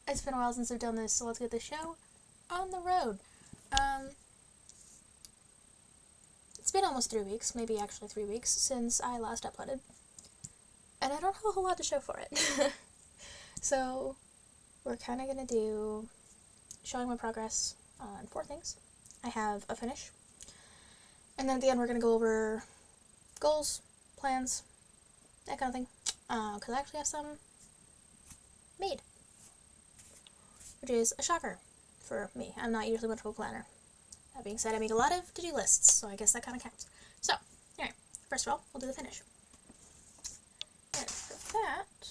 It's been a while since I've done this, so let's get the show on the road. It's been almost 3 weeks, maybe actually 3 weeks, since I last uploaded. And I don't have a whole lot to show for it. So, we're kind of going to do showing my progress on 4 things. I have a finish. And then at the end we're going to go over goals, plans, that kind of thing. Because I actually have some made. Which is a shocker for me. I'm not usually much of a planner. That being said, I make a lot of to-do lists, so I guess that kind of counts. So, anyway, first of all, we'll do the finish. And for that,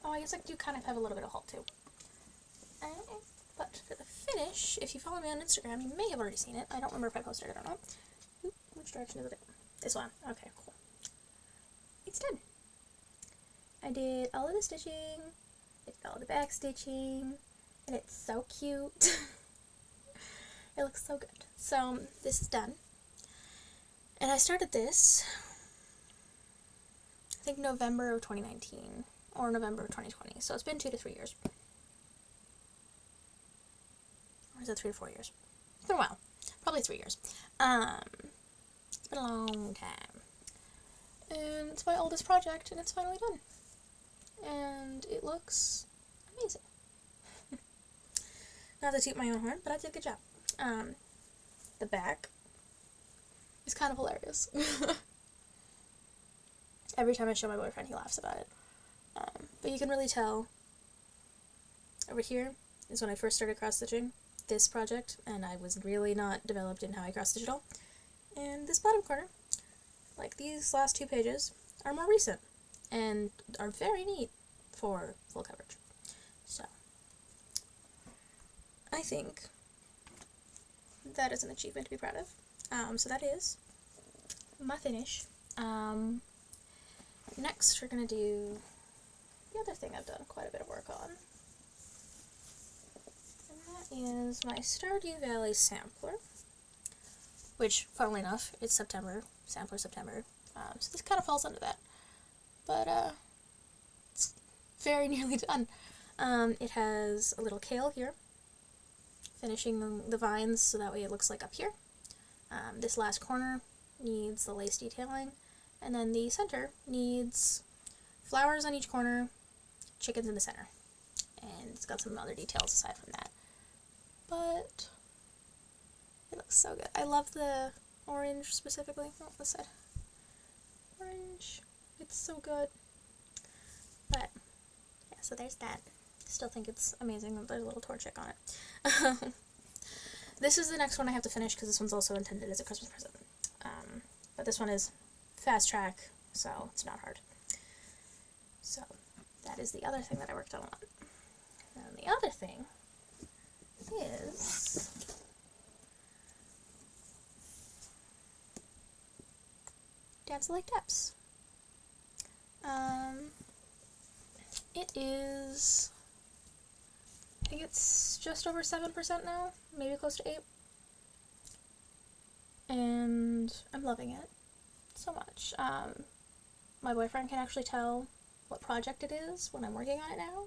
oh, I guess I do kind of have a little bit of haul too. But for the finish, if you follow me on Instagram, you may have already seen it. I don't remember if I posted it or not. Oop, which direction is it? This one. Okay, cool. It's done. I did all of the stitching, I did all of the back stitching, and it's so cute. It looks so good. So, this is done. And I started this, I think November of 2019, or November of 2020. So it's been 2 to 3 years. Or is it 3 to 4 years? It's been a while. Probably 3 years. It's been a long time. And it's my oldest project, and it's finally done. And it looks amazing. Not to toot my own horn, but I did a good job. The back is kind of hilarious. Every time I show my boyfriend, he laughs about it. But you can really tell, over here is when I first started cross-stitching this project, and I was really not developed in how I cross-stitch at all. And this bottom corner, like these last 2 pages, are more recent, and are very neat for full coverage. So, I think that is an achievement to be proud of. So that is my finish. Next we're going to do the other thing I've done quite a bit of work on. And that is my Stardew Valley sampler. Which, funnily enough, it's September. Sampler September. So this kind of falls under that. But, it's very nearly done. It has a little kale here, finishing the vines so that way it looks like up here. This last corner needs the lace detailing, and then the center needs flowers on each corner, chickens in the center. And it's got some other details aside from that. But it looks so good. I love the orange specifically. Oh, this side. Orange. It's so good. But, yeah, so there's that. Still think it's amazing that there's a little torchic on it. This is the next one I have to finish because this one's also intended as a Christmas present. But this one is fast track, so it's not hard. So, that is the other thing that I worked on a lot. And the other thing is Dance Like Depths. It is, I think it's just over 7% now, maybe close to 8. And I'm loving it so much. My boyfriend can actually tell what project it is when I'm working on it now.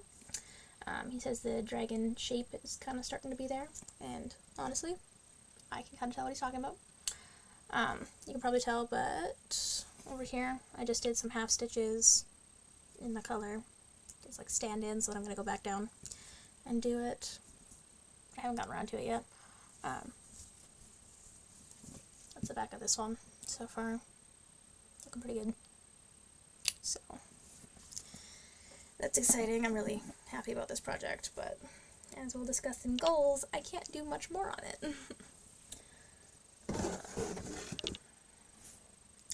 He says the dragon shape is kind of starting to be there, and honestly, I can kind of tell what he's talking about. You can probably tell, but over here, I just did some half stitches in the color. It's like stand-ins, so I'm going to go back down and do it. I haven't gotten around to it yet. That's the back of this one so far. Looking pretty good. So, that's exciting. I'm really happy about this project, but as we'll discuss in goals, I can't do much more on it.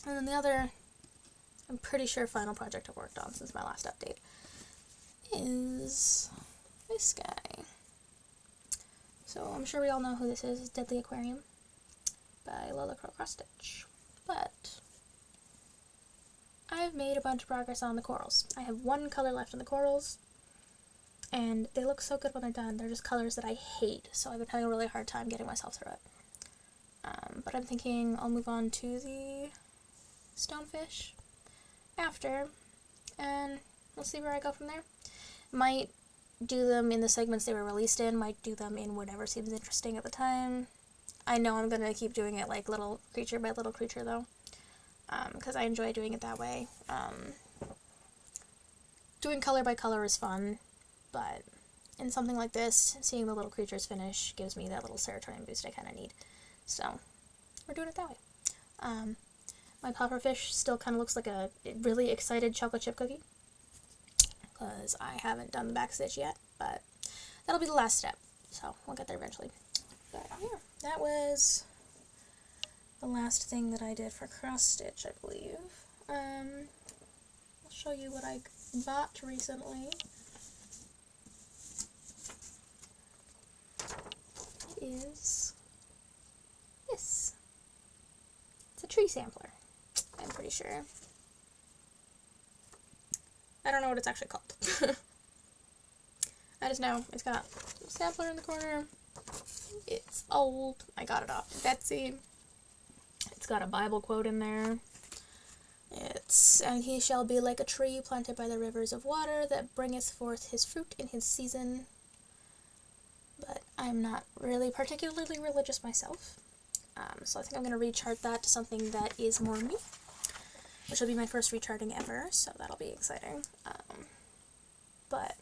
And then the other, I'm pretty sure final project I've worked on since my last update is this guy. So I'm sure we all know who this is. It's Deadly Aquarium by lolacrowcrossstitch. But I've made a bunch of progress on the corals. I have 1 color left on the corals, and they look so good when they're done. They're just colors that I hate, so I've been having a really hard time getting myself through it. But I'm thinking I'll move on to the stonefish after, and we'll see where I go from there. Might do them in the segments they were released in, might do them in whatever seems interesting at the time. I know I'm going to keep doing it like little creature by little creature though, because I enjoy doing it that way. Doing color by color is fun, but in something like this, seeing the little creatures finish gives me that little serotonin boost I kind of need. So, we're doing it that way. My pufferfish still kind of looks like a really excited chocolate chip cookie, because I haven't done the back stitch yet, but that'll be the last step, so we'll get there eventually. But yeah, that was the last thing that I did for cross stitch, I believe. I'll show you what I bought recently. It is this. It's a tree sampler, I'm pretty sure. I don't know what it's actually called. I just know it's got a sampler in the corner. It's old. I got it off Betsy. It's got a Bible quote in there. It's, "And he shall be like a tree planted by the rivers of water that bringeth forth his fruit in his season." But I'm not really particularly religious myself. So I think I'm going to rechart that to something that is more me, which will be my first recharting ever, so that'll be exciting. But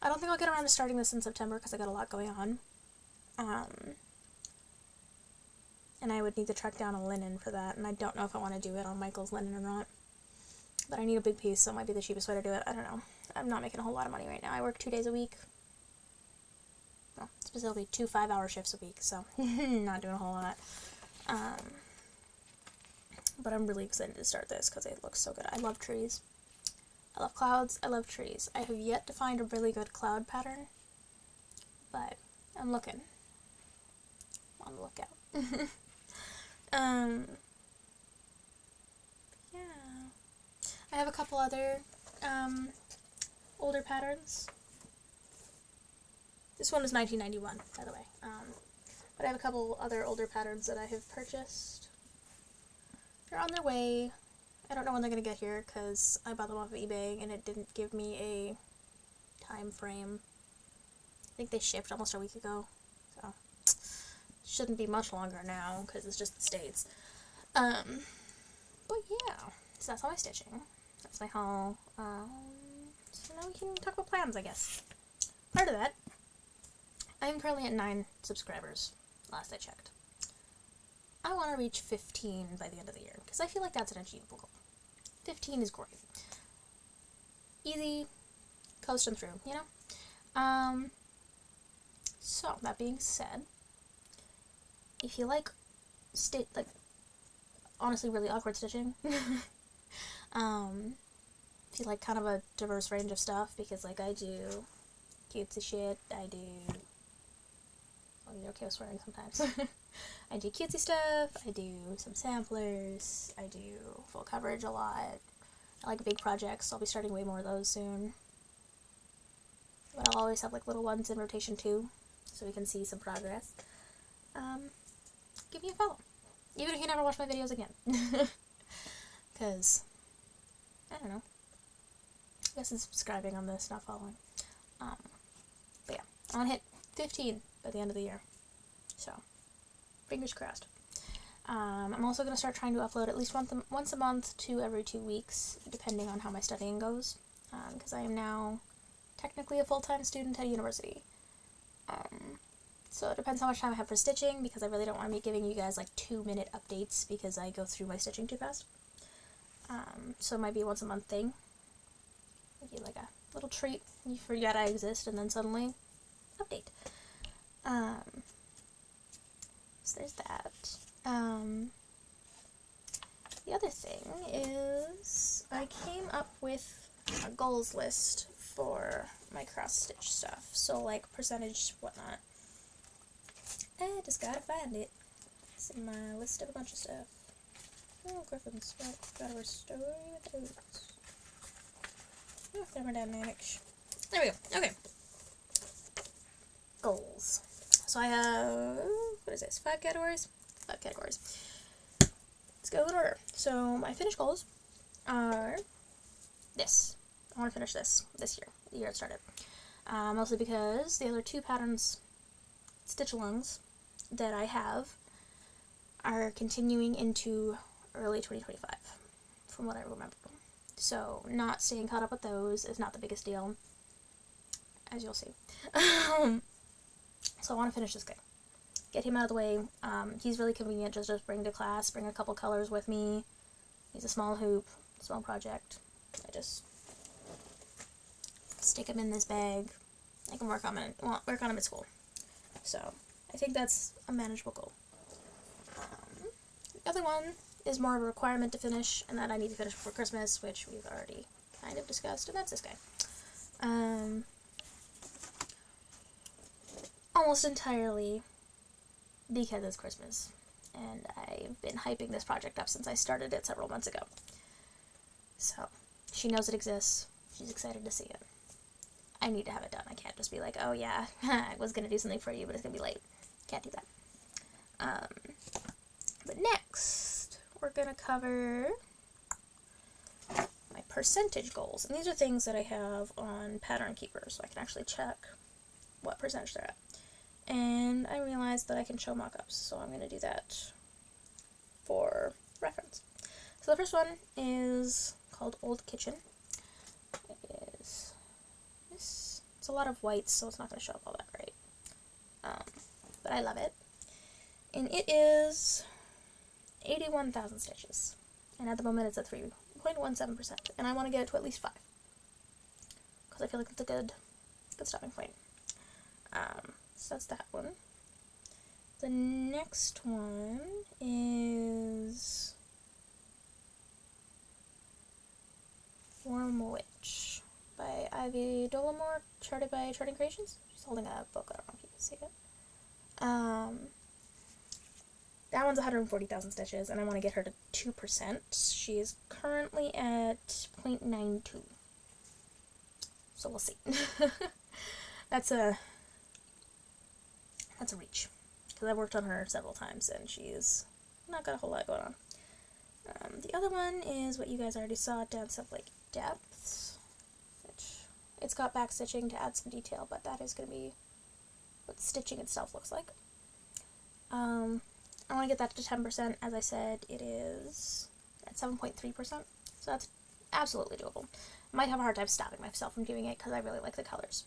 I don't think I'll get around to starting this in September because I got a lot going on. And I would need to track down a linen for that, and I don't know if I want to do it on Michael's linen or not. But I need a big piece, so it might be the cheapest way to do it. I don't know. I'm not making a whole lot of money right now. I work 2 days a week. Well, specifically 2 5-hour shifts a week, so not doing a whole lot. But I'm really excited to start this because it looks so good. I love trees. I love clouds. I love trees. I have yet to find a really good cloud pattern, but I'm looking. On the lookout. Yeah. I have a couple other older patterns. This one is 1991, by the way. But I have a couple other older patterns that I have purchased. They're on their way. I don't know when they're going to get here because I bought them off of eBay and it didn't give me a time frame. I think they shipped almost a week ago, so shouldn't be much longer now because it's just the States. But yeah, so that's all my stitching. That's my haul. So now we can talk about plans, I guess. Part of that, I'm currently at 9 subscribers, last I checked. I want to reach 15 by the end of the year, because I feel like that's an achievable goal. 15 is great. Easy, coasting through, you know? So, that being said, if you like honestly really awkward stitching, if you like kind of a diverse range of stuff, because like I do cutesy shit, I do, oh, you're okay with swearing sometimes. I do cutesy stuff, I do some samplers, I do full coverage a lot. I like big projects, so I'll be starting way more of those soon. But I'll always have like little ones in rotation too, so we can see some progress. Give me a follow. Even if you never watch my videos again. Because, I don't know. I guess it's subscribing on this, not following. But yeah, I want to hit 15 by the end of the year. So, fingers crossed. I'm also going to start trying to upload at least once a month to every 2 weeks, depending on how my studying goes. Because I am now technically a full-time student at university. So it depends how much time I have for stitching, because I really don't want to be giving you guys like 2-minute updates because I go through my stitching too fast. So it might be a once a month thing. Give you like a little treat. You forget I exist and then suddenly update. So there's that. The other thing is I came up with a goals list for my cross stitch stuff. So like percentage, whatnot. I just gotta find it. It's in my list of a bunch of stuff. Oh, Griffins. Gotta restore those. Oh, thermodynamics. There we go. Okay. Goals. So I have, what is this, 5 categories? 5 categories. Let's go in order. So my finished goals are this. I want to finish this year, the year it started. mostly because the other two patterns, stitch-alongs, that I have are continuing into early 2025, from what I remember. So not staying caught up with those is not the biggest deal, as you'll see. So I want to finish this guy. Get him out of the way. He's really convenient, just bring to class, bring a couple colors with me. He's a small hoop, small project. I just stick him in this bag. I can work on him at school. So I think that's a manageable goal. The other one is more of a requirement to finish, and that I need to finish before Christmas, which we've already kind of discussed, and that's this guy. Almost entirely because it's Christmas, and I've been hyping this project up since I started it several months ago. So, she knows it exists, she's excited to see it. I need to have it done. I can't just be like, oh yeah, I was going to do something for you, but it's going to be late. Can't do that. But next, we're going to cover my percentage goals. And these are things that I have on Pattern Keeper, so I can actually check what percentage they're at. And I realized that I can show mock-ups, so I'm going to do that for reference. So the first one is called Old Kitchen. It is this. It's a lot of whites, so it's not going to show up all that great. But I love it. And it is 81,000 stitches. And at the moment it's at 3.17%. And I want to get it to at least 5. Because I feel like it's a good stopping point. So that's that one. The next one is Warm Witch by Ivy Dollamore, charted by Charting Creations. She's holding a book, I don't know if you can see it. That one's 140,000 stitches, and I want to get her to 2%. She is currently at 0.92. So we'll see. That's a reach, because I've worked on her several times, and she's not got a whole lot going on. The other one is what you guys already saw, Dance of Lake Depths, which it's got back stitching to add some detail, but that is going to be what the stitching itself looks like. I want to get that to 10%. As I said, it is at 7.3%, so that's absolutely doable. I might have a hard time stopping myself from doing it, because I really like the colors.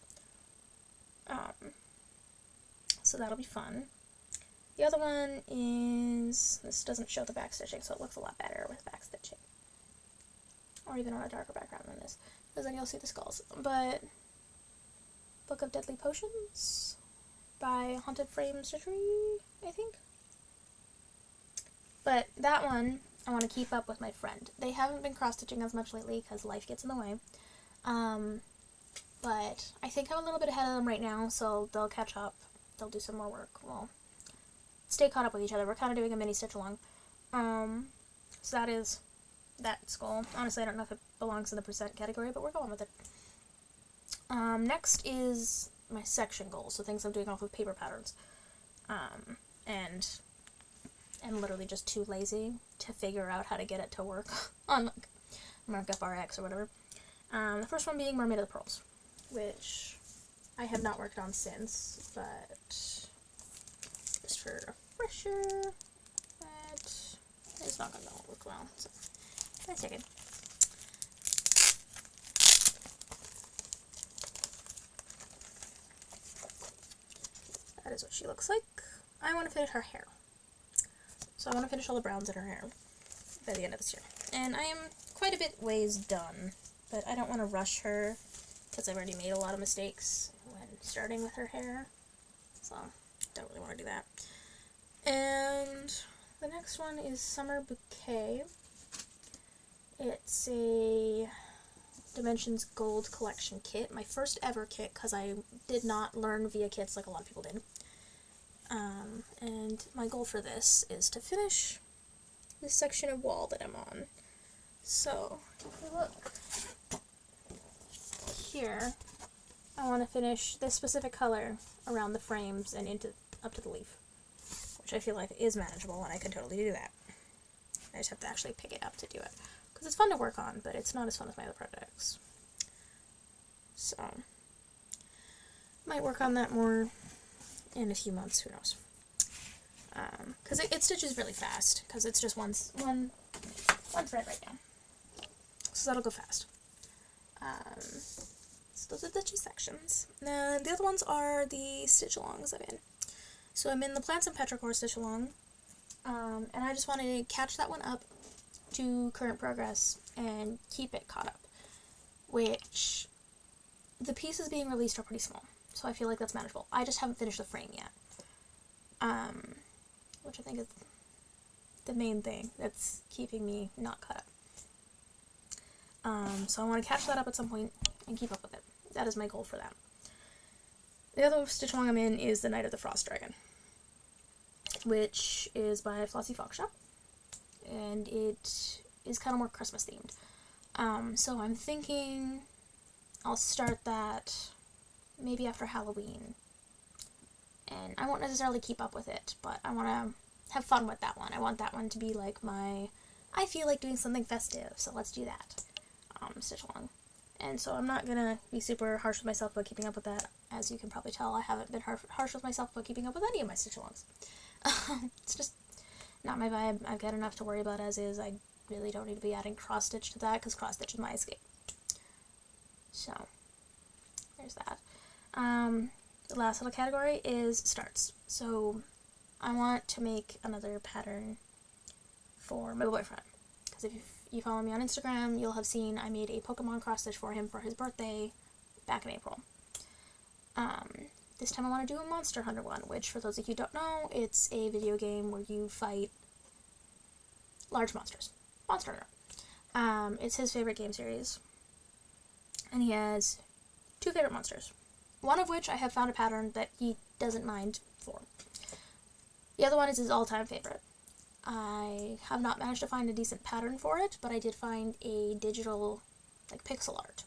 So that'll be fun. The other one is, this doesn't show the back stitching, so it looks a lot better with back stitching. Or even on a darker background than this, because then you'll see the skulls. But Book of Deadly Potions by Haunted Frame Stitchery, I think. But that one, I want to keep up with my friend. They haven't been cross-stitching as much lately, because life gets in the way. But I think I'm a little bit ahead of them right now, so they'll catch up. They'll do some more work. We'll stay caught up with each other. We're kind of doing a mini stitch-along. So that is that goal. Honestly, I don't know if it belongs in the percent category, but we're going with it. Next is my section goals, so things I'm doing off of paper patterns. And I'm literally just too lazy to figure out how to get it to work on like Markup RX or whatever. The first one being Mermaid of the Pearls, which I have not worked on since, but just for a refresher, that is not going to work well, so I take it. That is what she looks like. I want to finish her hair. So I want to finish all the browns in her hair by the end of this year. And I am quite a bit ways done, but I don't want to rush her, because I've already made a lot of mistakes when starting with her hair, so don't really want to do that. And the next one is Summer Bouquet. It's a Dimensions Gold Collection kit, my first ever kit, because I did not learn via kits like a lot of people did. And my goal for this is to finish this section of wall that I'm on. So, if we look here, I want to finish this specific color around the frames and up to the leaf, which I feel like is manageable, and I can totally do that. I just have to actually pick it up to do it, because it's fun to work on, but it's not as fun as my other projects. So, might work on that more in a few months, who knows. Because it stitches really fast, because it's just one thread right now. So that'll go fast. So those are the two sections. And the other ones are the stitch-alongs I'm in. So I'm in the Plants and Petrichor stitch-along, and I just wanted to catch that one up to current progress and keep it caught up, which the pieces being released are pretty small, so I feel like that's manageable. I just haven't finished the frame yet, which I think is the main thing that's keeping me not caught up. So I want to catch that up at some point and keep up with it. That is my goal for that. The other stitch along I'm in is The Night of the Frost Dragon, which is by Flosstube, and it is kind of more Christmas themed. So I'm thinking I'll start that maybe after Halloween, and I won't necessarily keep up with it, but I want to have fun with that one. I want that one to be like I feel like doing something festive, so let's do that stitch along. And so I'm not gonna be super harsh with myself about keeping up with that. As you can probably tell, I haven't been harsh with myself about keeping up with any of my stitch alongs. It's just not my vibe. I've got enough to worry about as is. I really don't need to be adding cross stitch to that, because cross stitch is my escape. So there's that. The last little category is starts. So I want to make another pattern for my boyfriend, because if you follow me on Instagram, you'll have seen I made a Pokemon cross stitch for him for his birthday back in April. This time I want to do a Monster Hunter one, which, for those of you who don't know, it's a video game where you fight large monsters. Monster Hunter. It's his favorite game series, and he has two favorite monsters, one of which I have found a pattern that he doesn't mind for. The other one is his all-time favorite. I have not managed to find a decent pattern for it, but I did find a digital, like, pixel art.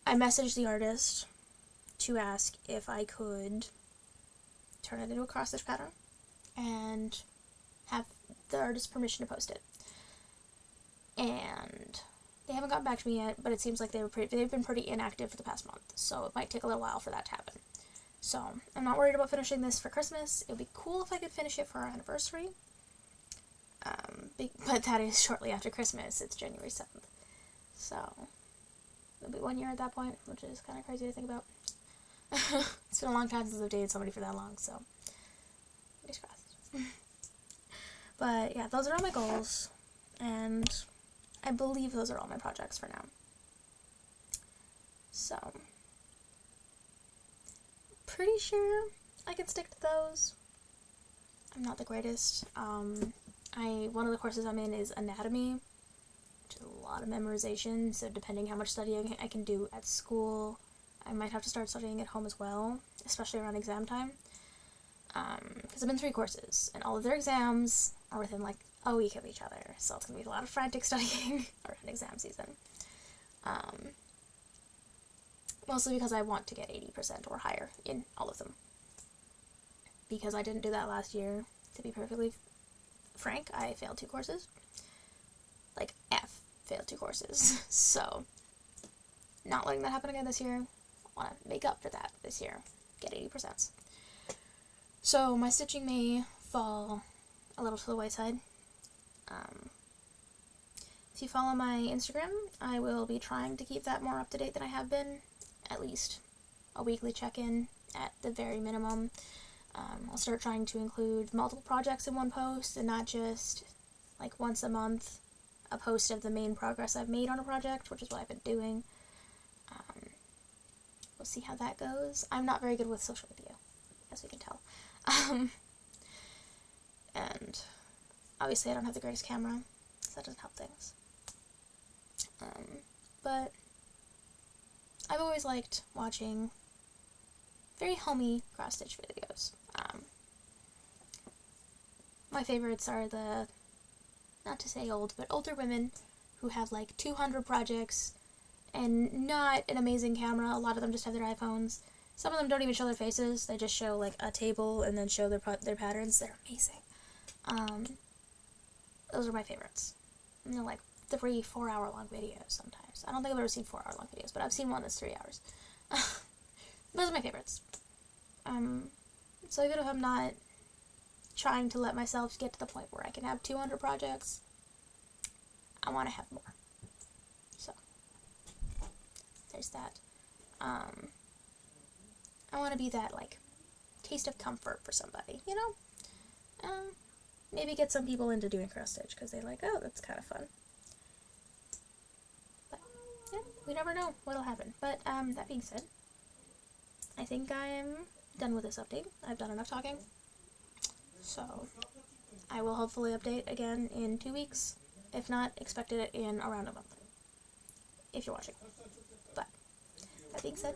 I messaged the artist to ask if I could turn it into a cross-stitch pattern and have the artist's permission to post it. And they haven't gotten back to me yet, but it seems like they've been pretty inactive for the past month, so it might take a little while for that to happen. So I'm not worried about finishing this for Christmas. It would be cool if I could finish it for our anniversary, but that is shortly after Christmas. It's January 7th, so it'll be 1 year at that point, which is kind of crazy to think about. It's been a long time since I've dated somebody for that long, so fingers crossed. But yeah, those are all my goals, and I believe those are all my projects for now. So pretty sure I can stick to those. I'm not the greatest. One of the courses I'm in is anatomy, which is a lot of memorization, so depending how much studying I can do at school, I might have to start studying at home as well, especially around exam time. Because I'm in 3 courses, and all of their exams are within like a week of each other, so it's going to be a lot of frantic studying around exam season. Mostly because I want to get 80% or higher in all of them. Because I didn't do that last year, to be perfectly frank, I failed 2 courses. Like, failed 2 courses. So, not letting that happen again this year. I want to make up for that this year. Get 80%. So, my stitching may fall a little to the wayside. If you follow my Instagram, I will be trying to keep that more up to date than I have been. At least a weekly check-in at the very minimum. I'll start trying to include multiple projects in one post and not just like once a month a post of the main progress I've made on a project, which is what I've been doing. We'll see how that goes. I'm not very good with social media, as we can tell. And obviously I don't have the greatest camera, so that doesn't help things. But I've always liked watching very homey cross-stitch videos. My favorites are the, not to say old, but older women who have like 200 projects and not an amazing camera. A lot of them just have their iPhones. Some of them don't even show their faces. They just show like a table and then show their patterns. They're amazing. Those are my favorites. And they're like 3-4 hour long videos sometimes. I don't think I've ever seen 4 hour long videos, but I've seen one that's 3 hours. But are my favorites. So even if I'm not trying to let myself get to the point where I can have 200 projects, I want to have more. So, there's that. I want to be that, like, taste of comfort for somebody, you know? Maybe get some people into doing cross-stitch, because they're like, oh, that's kind of fun. But, yeah, we never know what'll happen. But, that being said, I think I'm done with this update. I've done enough talking. So, I will hopefully update again in 2 weeks. If not, expect it in around a month. If you're watching. But, that being said,